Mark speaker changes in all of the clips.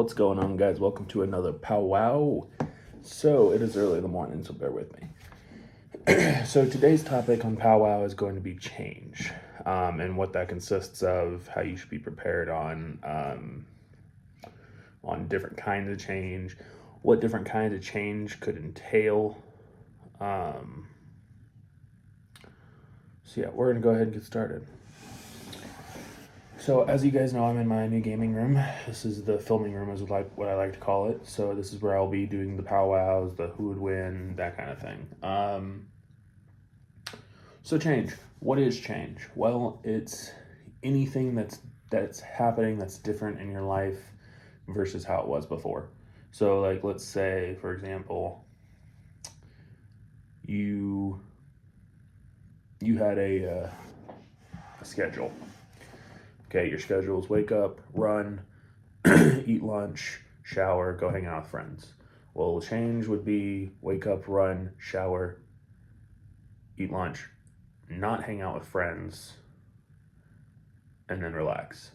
Speaker 1: What's going on, guys? Welcome to another powwow. So it is early in the morning, so bear with me. So today's topic on powwow is going to be change, and what that consists of, how you should be prepared on different kinds of change, what different kinds of change could entail. So yeah, we're gonna go ahead and get started. So as you guys know, I'm in my new gaming room. This is the filming room, is what I like to call it. So this is where I'll be doing the powwows, the who would win, that kind of thing. So change. What is change? Well, it's anything that's happening that's different in your life versus how it was before. So like, let's say, for example, you had a schedule. Okay, your schedule is wake up, run, eat lunch, shower, go hang out with friends. Well, change would be wake up, run, shower, eat lunch, not hang out with friends, and then relax.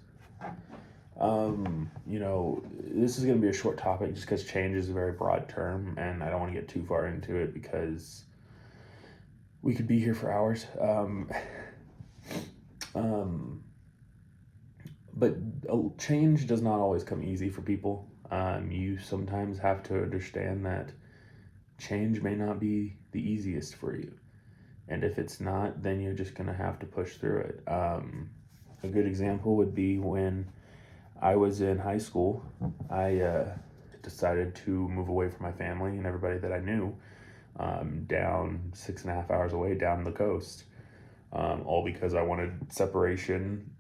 Speaker 1: This is going to be a short topic just because change is a very broad term, and I don't want to get too far into it because we could be here for hours. But change does not always come easy for people. You sometimes have to understand that change may not be the easiest for you. And if it's not, then you're just going to have to push through it. A good example would be when I was in high school, I decided to move away from my family and everybody that I knew, down 6.5 hours away down the coast, all because I wanted separation,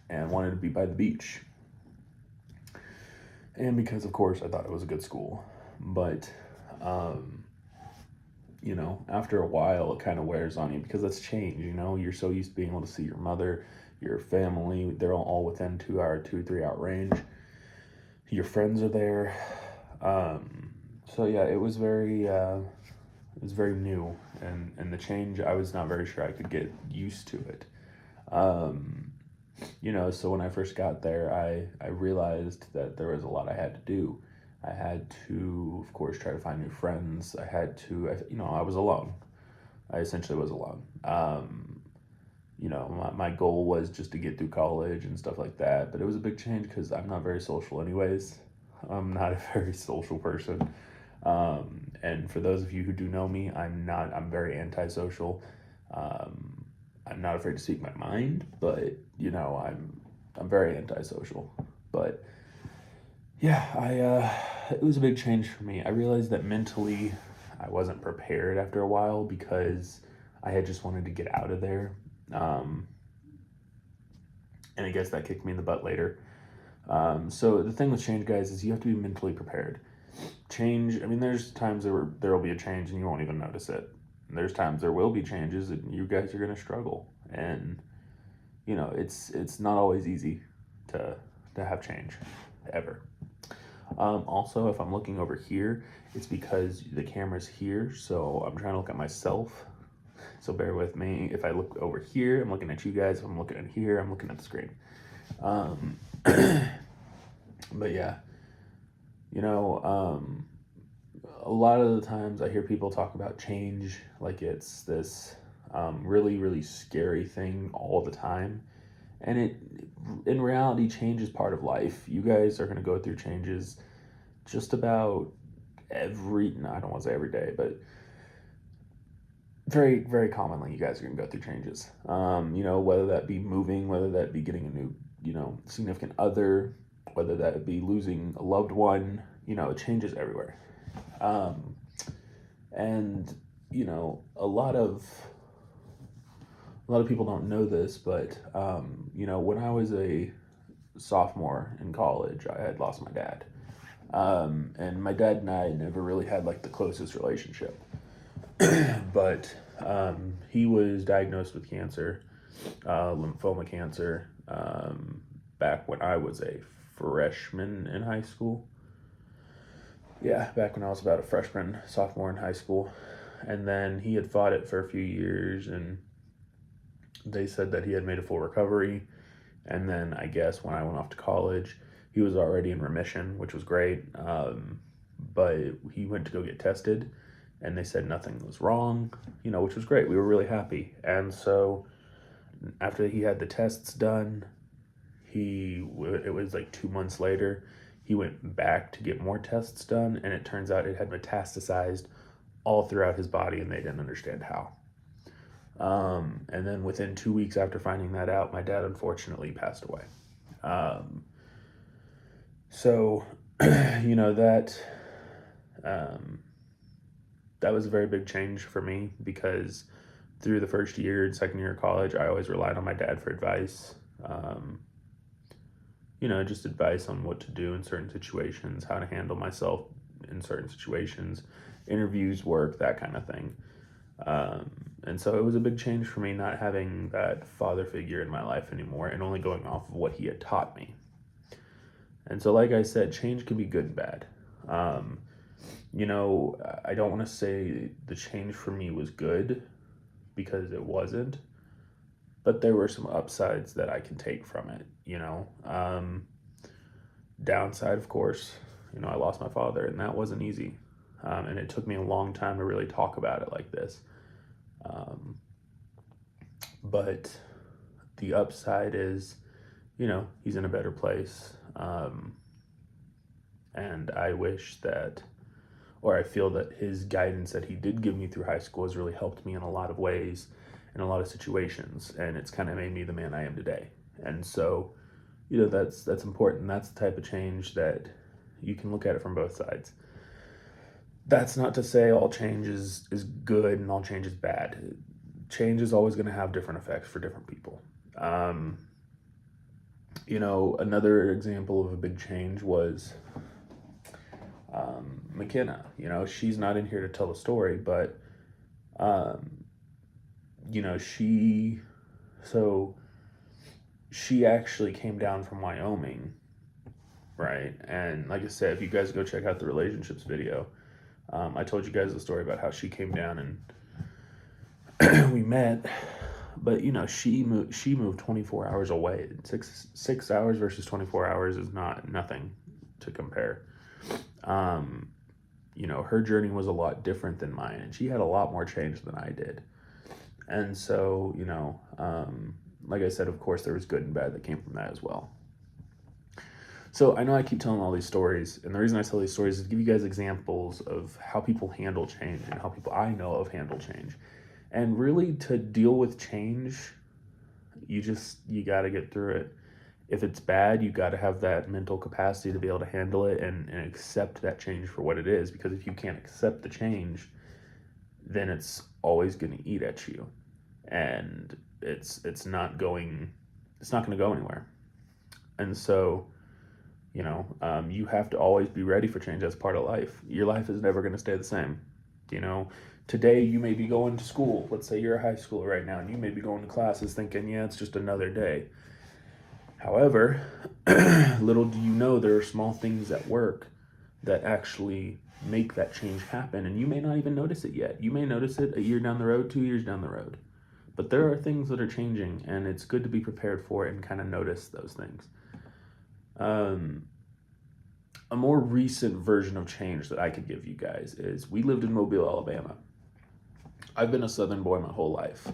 Speaker 1: and wanted to be by the beach. And because, of course, I thought it was a good school. But, after a while, it kind of wears on you because that's change, You're so used to being able to see your mother, your family. They're all within 2-3 hour range. Your friends are there. So, yeah, it was very new. And the change, I was not very sure I could get used to it. So when I first got there, I realized that there was a lot I had to do. I had to, of course, try to find new friends. I was alone. I essentially was alone. My goal was just to get through college and stuff like that, but it was a big change because I'm not very social anyways. I'm not a very social person. And for those of you who do know me, I'm very antisocial. I'm not afraid to speak my mind, but I'm very antisocial. But yeah, it was a big change for me. I realized that mentally I wasn't prepared after a while because I had just wanted to get out of there. And I guess that kicked me in the butt later. So the thing with change, guys, is you have to be mentally prepared. Change, there's times there will be a change and you won't even notice it. There's times there will be changes and you guys are going to struggle, and it's not always easy to have change ever. Also, if I'm looking over here, it's because the camera's here, so I'm trying to look at myself, so bear with me. If I look over here, I'm looking at you guys. If I'm looking at here, I'm looking at the screen. But yeah, a lot of the times I hear people talk about change like it's this really, really scary thing all the time. And in reality, change is part of life. You guys are going to go through changes just about I don't want to say every day, but very, very commonly you guys are going to go through changes. Whether that be moving, whether that be getting a new, significant other, whether that be losing a loved one, it changes everywhere. And a lot of people don't know this, but when I was a sophomore in college, I had lost my dad. And my dad and I never really had like the closest relationship. But he was diagnosed with cancer, lymphoma cancer, back when I was a freshman in high school. Yeah, back when I was about a freshman, sophomore in high school. And then he had fought it for a few years, and they said that he had made a full recovery. And then I guess when I went off to college, He was already in remission, which was great. But he went to go get tested, and they said nothing was wrong, which was great. We were really happy. And so after he had the tests done, it was like 2 months later, he went back to get more tests done, and it turns out it had metastasized all throughout his body, and they didn't understand how. And then within 2 weeks after finding that out, my dad unfortunately passed away. So, that was a very big change for me, because through the first year and second year of college, I always relied on my dad for advice. Just advice on what to do in certain situations, how to handle myself in certain situations, interviews, work, that kind of thing. And so it was a big change for me not having that father figure in my life anymore and only going off of what he had taught me. And so, like I said, change can be good and bad. I don't want to say the change for me was good, because it wasn't, but there were some upsides that I can take from it, Downside, of course, I lost my father, and that wasn't easy. And it took me a long time to really talk about it like this. But the upside is, he's in a better place. And I feel that his guidance that he did give me through high school has really helped me in a lot of ways, in a lot of situations, and it's kind of made me the man I am today. And so, that's important. That's the type of change that you can look at it from both sides. That's not to say all change is good and all change is bad. Change is always going to have different effects for different people. Another example of a big change was McKenna. She's not in here to tell the story, but she actually came down from Wyoming, right? And like I said, if you guys go check out the relationships video, I told you guys the story about how she came down and we met, but she moved 24 hours away. 6 hours versus 24 hours is nothing to compare. Her journey was a lot different than mine, and she had a lot more change than I did. And so, like I said, of course, there was good and bad that came from that as well. So I know I keep telling all these stories, and the reason I tell these stories is to give you guys examples of how people handle change and how people I know of handle change. And really, to deal with change, you got to get through it. If it's bad, you got to have that mental capacity to be able to handle it and accept that change for what it is. Because if you can't accept the change, then it's always going to eat at you, and it's not going to go anywhere. And so, you have to always be ready for change. That's part of life. Your life is never going to stay the same. Today you may be going to school. Let's say you're a high schooler right now, and you may be going to classes thinking, yeah, it's just another day. However, little do you know, there are small things at work that actually make that change happen, and you may not even notice it yet. You may notice it a year down the road, 2 years down the road. But there are things that are changing, and it's good to be prepared for it and kind of notice those things. A more recent version of change that I could give you guys is, we lived in Mobile, Alabama. I've been a Southern boy my whole life.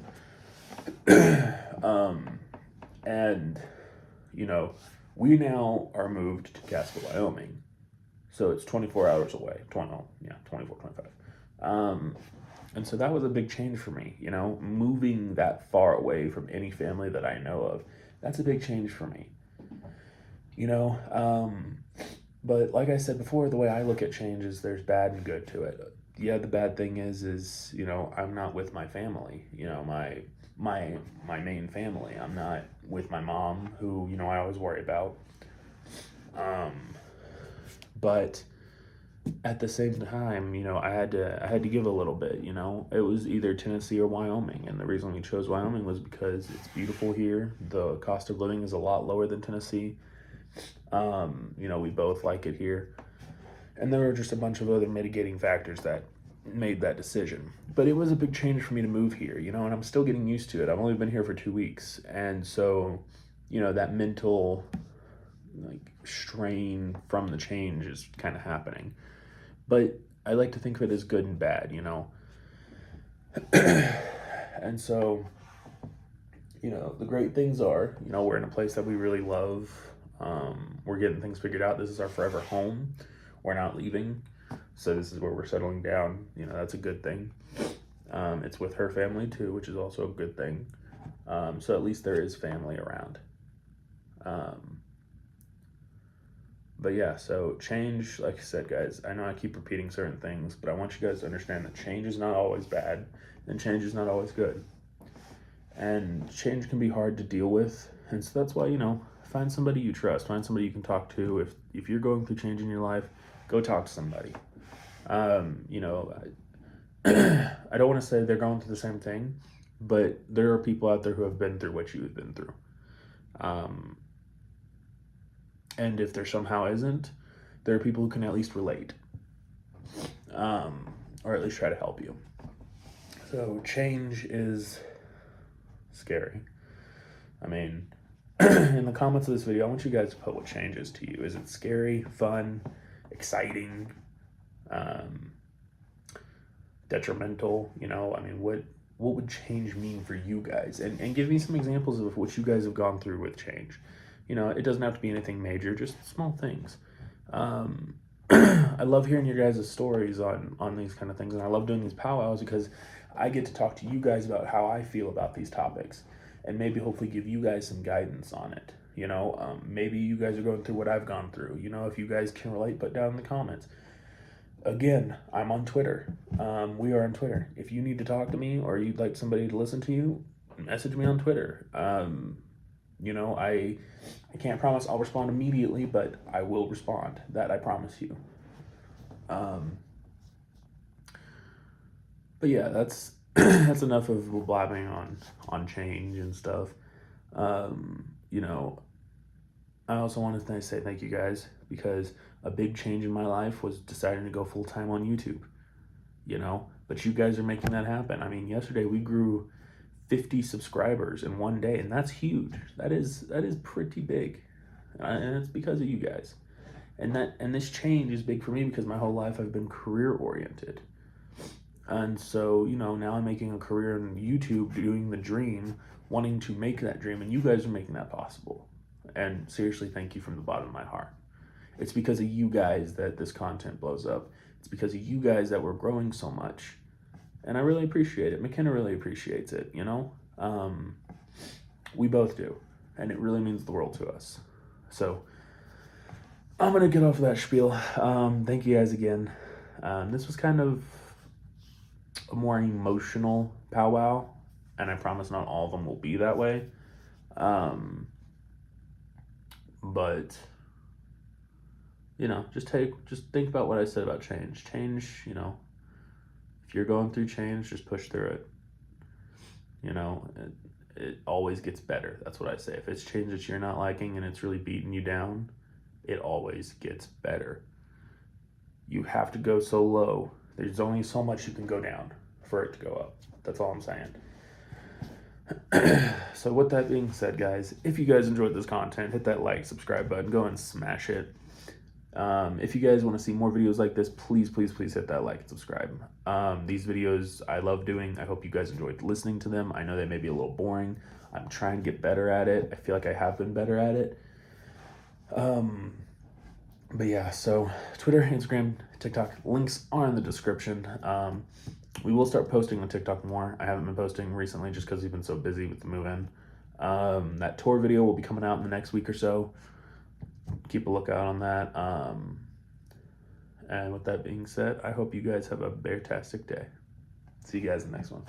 Speaker 1: And, we now are moved to Casper, Wyoming. So it's 24 hours away, 24, 25. And so that was a big change for me, moving that far away from any family that I know of. That's a big change for me, but like I said before, the way I look at change is there's bad and good to it. Yeah, the bad thing is I'm not with my family, my main family. I'm not with my mom, who, I always worry about. But at the same time, I had to give a little bit. It was either Tennessee or Wyoming, and the reason we chose Wyoming was because it's beautiful here. The cost of living is a lot lower than Tennessee. We both like it here, and there were just a bunch of other mitigating factors that made that decision. But it was a big change for me to move here, and I'm still getting used to it. I've only been here for 2 weeks, and so that mental like strain from the change is kind of happening. But I like to think of it as good and bad, you know. And so, you know, the great things are, you know, we're in a place that we really love. We're getting things figured out. This is our forever home. We're not leaving. So this is where we're settling down. You know, that's a good thing. It's with her family too, which is also a good thing. So at least there is family around. But yeah, so change, like I said, guys, I know I keep repeating certain things, but I want you guys to understand that change is not always bad and change is not always good. And change can be hard to deal with. And so that's why, you know, find somebody you trust, find somebody you can talk to. If you're going through change in your life, go talk to somebody. You know, I don't want to say they're going through the same thing, but there are people out there who have been through what you've been through. And if there somehow isn't, there are people who can at least relate, or at least try to help you. So change is scary. I mean, in the comments of this video, I want you guys to put what change is to you. Is it scary, fun, exciting, detrimental? You know, I mean, what would change mean for you guys? And give me some examples of what you guys have gone through with change. You know, it doesn't have to be anything major, just small things. I love hearing your guys' stories on these kind of things, and I love doing these powwows because I get to talk to you guys about how I feel about these topics, and maybe hopefully give you guys some guidance on it. You know, maybe you guys are going through what I've gone through. You know, if you guys can relate, put down in the comments. Again, I'm on Twitter. We are on Twitter. If you need to talk to me or you'd like somebody to listen to you, message me on Twitter. You know, I can't promise I'll respond immediately, but I will respond. That I promise you. But yeah, that's that's enough of blabbing on change and stuff. You know, I also wanted to say thank you guys, because a big change in my life was deciding to go full-time on YouTube, you know, but you guys are making that happen. I mean, yesterday we grew 50 subscribers in one day, and that's huge. That is pretty big, and it's because of you guys. And this change is big for me because my whole life I've been career oriented, and so, you know, now I'm making a career in YouTube, doing the dream, wanting to make that dream, and you guys are making that possible. And seriously, thank you from the bottom of my heart. It's because of you guys that this content blows up. It's because of you guys that we're growing so much. And I really appreciate it. McKenna really appreciates it, you know? We both do. And it really means the world to us. So, I'm going to get off of that spiel. Thank you guys again. This was kind of a more emotional powwow. And I promise not all of them will be that way. But, you know, just think about what I said about change. Change, you know, if you're going through change, just push through it. You know, it always gets better. That's what I say. If it's change that you're not liking and it's really beating you down, it always gets better. You have to go so low. There's only so much you can go down for it to go up. That's all I'm saying. So with that being said, guys, if you guys enjoyed this content, hit that like, subscribe button, go and smash it. If you guys want to see more videos like this, please hit that like and subscribe. These videos I love doing. I hope you guys enjoyed listening to them. I know they may be a little boring. I'm trying to get better at it. I feel like I have been better at it. But yeah, so Twitter, Instagram, TikTok, links are in the description. We will start posting on TikTok more. I haven't been posting recently just because we've been so busy with the move-in. That tour video will be coming out in the next week or so. Keep a lookout on that. And with that being said, I hope you guys have a bear-tastic day. See you guys in the next one.